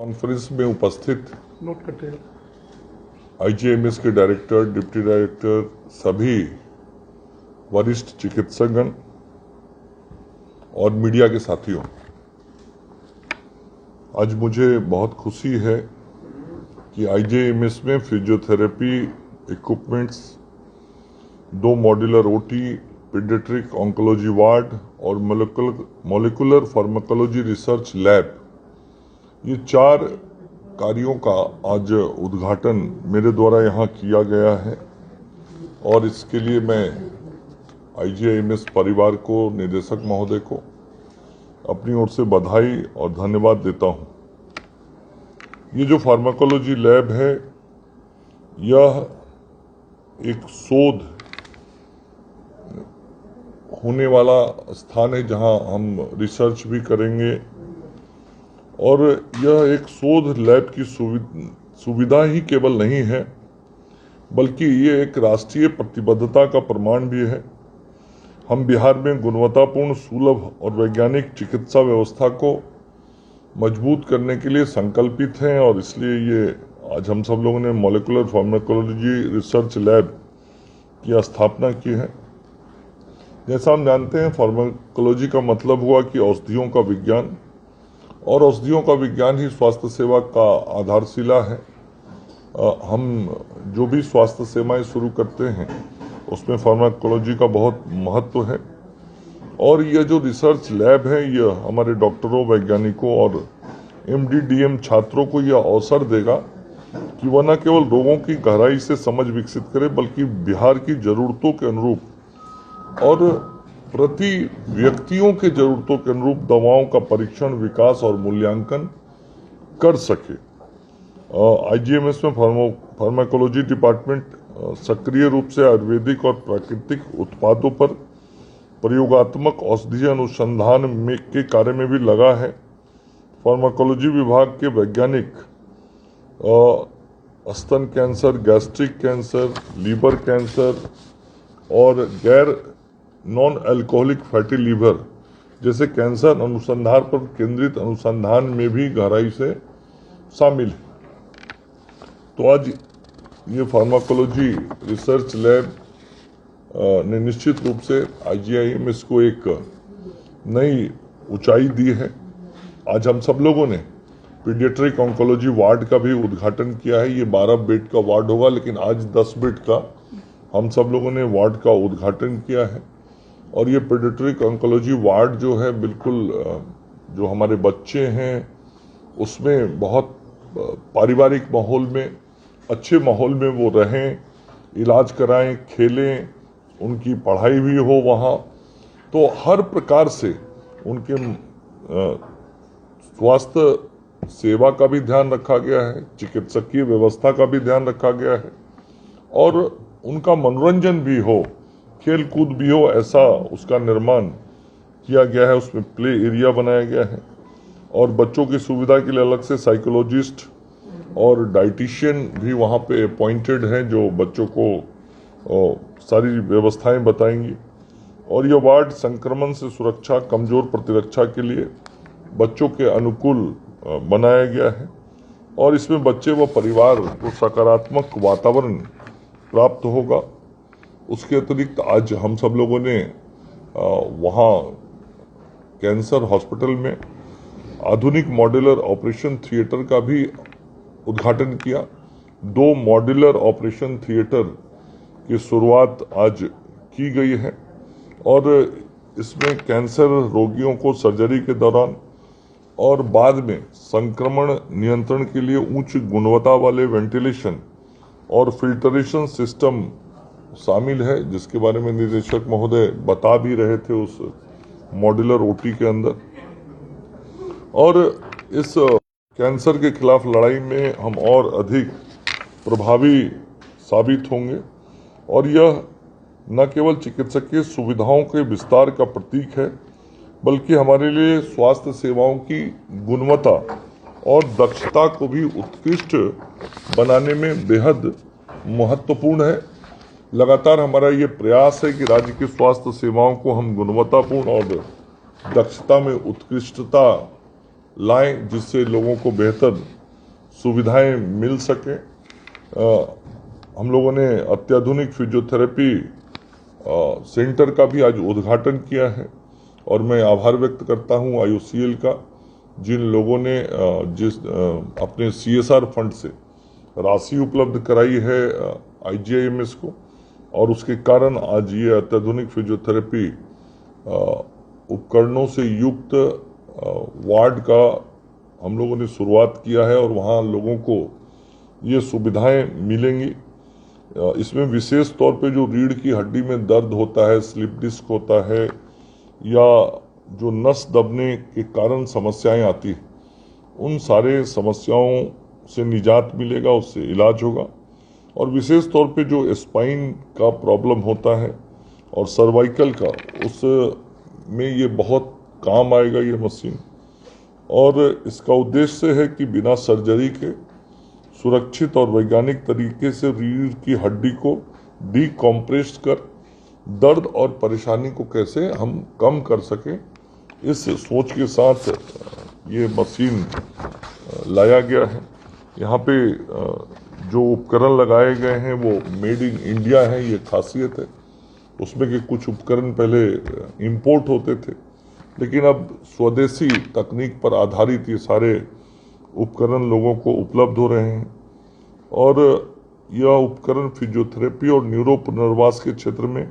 Conference में उपस्थित note करते हैं। आईजीआईएमएस के डायरेक्टर, डिप्टी डायरेक्टर, सभी वरिष्ठ चिकित्सकगण और मीडिया के साथियों, आज मुझे बहुत खुशी है कि आईजीआईएमएस में physiotherapy equipments, 2 modular OT, paediatric oncology ward और मॉलिक्यूलर फार्माकोलॉजी रिसर्च लैब, ये 4 कार्यों का आज उद्घाटन मेरे द्वारा यहाँ किया गया है और इसके लिए मैं आईजीआईएमएस परिवार को, निदेशक महोदय को अपनी ओर से बधाई और धन्यवाद देता हूँ। ये जो फार्माकोलॉजी लैब है, यह एक शोध होने वाला स्थान है जहाँ हम रिसर्च भी करेंगे और यह एक शोध लैब की सुविधा ही केवल नहीं है, बल्कि ये एक राष्ट्रीय प्रतिबद्धता का प्रमाण भी है। हम बिहार में गुणवत्तापूर्ण, सुलभ और वैज्ञानिक चिकित्सा व्यवस्था को मजबूत करने के लिए संकल्पित हैं और इसलिए ये आज हम सब लोगों ने मॉलिक्यूलर फार्माकोलॉजी रिसर्च लैब की स्थापना की है। जैसा हम जानते हैं, फार्माकोलॉजी का मतलब हुआ कि औषधियों का विज्ञान, और औषधियों का विज्ञान ही स्वास्थ्य सेवा का आधारशिला है। हम जो भी स्वास्थ्य सेवाएं शुरू करते हैं उसमें फार्माकोलॉजी का बहुत महत्व है और यह जो रिसर्च लैब है, यह हमारे डॉक्टरों, वैज्ञानिकों और एमडी, डीएम छात्रों को यह अवसर देगा कि वह न केवल रोगों की गहराई से समझ विकसित करे, बल्कि बिहार की जरूरतों के अनुरूप और प्रति व्यक्तियों के जरूरतों के अनुरूप दवाओं का परीक्षण, विकास और मूल्यांकन कर सके। आईजीआईएमएस में फार्माकोलॉजी डिपार्टमेंट सक्रिय रूप से आयुर्वेदिक और प्राकृतिक उत्पादों पर प्रयोगात्मक औषधीय अनुसंधान के कार्य में भी लगा है। फार्माकोलॉजी विभाग के वैज्ञानिक स्तन cancer, gastric cancer, liver cancer और गैर नॉन अल्कोहलिक फैटी लीवर जैसे कैंसर अनुसंधान पर केंद्रित अनुसंधान में भी गहराई से शामिल है। तो आज ये फार्माकोलॉजी रिसर्च लैब ने निश्चित रूप से आईजीआईएमएस को एक नई ऊंचाई दी है। आज हम सब लोगों ने पीडियाट्रिक ऑन्कोलॉजी वार्ड का भी उद्घाटन किया है। ये 12 बेड का वार्ड होगा, लेकिन आज 10 बेड का हम सब लोगों ने वार्ड का उद्घाटन किया है। और ये पीडियाट्रिक ऑन्कोलॉजी वार्ड जो है, बिल्कुल जो हमारे बच्चे हैं उसमें बहुत पारिवारिक माहौल में, अच्छे माहौल में वो रहें, इलाज कराएं, खेलें, उनकी पढ़ाई भी हो वहाँ। तो हर प्रकार से उनके स्वास्थ्य सेवा का भी ध्यान रखा गया है, चिकित्सकीय व्यवस्था का भी ध्यान रखा गया है और उनका मनोरंजन भी हो, खेल कूद भी हो, ऐसा उसका निर्माण किया गया है। उसमें प्ले एरिया बनाया गया है और बच्चों की सुविधा के लिए अलग से साइकोलॉजिस्ट और डाइटिशियन भी वहाँ पे अपॉइंटेड हैं, जो बच्चों को सारी व्यवस्थाएं बताएंगी। और यह वार्ड संक्रमण से सुरक्षा, कमजोर प्रतिरक्षा के लिए बच्चों के अनुकूल बनाया गया है और इसमें बच्चे व परिवार को सकारात्मक वातावरण प्राप्त होगा। उसके अतिरिक्त आज हम सब लोगों ने वहाँ कैंसर हॉस्पिटल में आधुनिक मॉड्यूलर ऑपरेशन थिएटर का भी उद्घाटन किया। 2 मॉड्यूलर ऑपरेशन थिएटर की शुरुआत आज की गई है और इसमें कैंसर रोगियों को सर्जरी के दौरान और बाद में संक्रमण नियंत्रण के लिए उच्च गुणवत्ता वाले वेंटिलेशन और फिल्टरेशन सिस्टम शामिल है, जिसके बारे में निदेशक महोदय बता भी रहे थे उस मॉड्यूलर ओटी के अंदर। और इस कैंसर के खिलाफ लड़ाई में हम और अधिक प्रभावी साबित होंगे और यह न केवल चिकित्सकीय सुविधाओं के विस्तार का प्रतीक है, बल्कि हमारे लिए स्वास्थ्य सेवाओं की गुणवत्ता और दक्षता को भी उत्कृष्ट बनाने में बेहद महत्वपूर्ण है। लगातार हमारा ये प्रयास है कि राज्य की स्वास्थ्य सेवाओं को हम गुणवत्तापूर्ण और दक्षता में उत्कृष्टता लाएं जिससे लोगों को बेहतर सुविधाएं मिल सके। हम लोगों ने अत्याधुनिक फिजियोथेरेपी सेंटर का भी आज उद्घाटन किया है और मैं आभार व्यक्त करता हूं IOCL का, जिन लोगों ने अपने CSR फंड से राशि उपलब्ध कराई है IGIMS को, और उसके कारण आज ये अत्याधुनिक फिजियोथेरेपी उपकरणों से युक्त वार्ड का हम लोगों ने शुरुआत किया है और वहाँ लोगों को ये सुविधाएं मिलेंगी। इसमें विशेष तौर पे जो रीढ़ की हड्डी में दर्द होता है, स्लिप डिस्क होता है, या जो नस दबने के कारण समस्याएं आती हैं, उन सारे समस्याओं से निजात मिलेगा, उससे इलाज होगा। और विशेष तौर पे जो स्पाइन का प्रॉब्लम होता है और सर्वाइकल का, उस में ये बहुत काम आएगा ये मशीन। और इसका उद्देश्य है कि बिना सर्जरी के सुरक्षित और वैज्ञानिक तरीके से रीढ़ की हड्डी को डीकॉम्प्रेस कर दर्द और परेशानी को कैसे हम कम कर सकें, इस सोच के साथ ये मशीन लाया गया है। यहाँ पे जो उपकरण लगाए गए हैं वो मेड इन इंडिया है, ये खासियत है। उसमें के कुछ उपकरण पहले इंपोर्ट होते थे, लेकिन अब स्वदेशी तकनीक पर आधारित ये सारे उपकरण लोगों को उपलब्ध हो रहे हैं। और यह उपकरण फिजियोथेरेपी और न्यूरो पुनर्वास के क्षेत्र में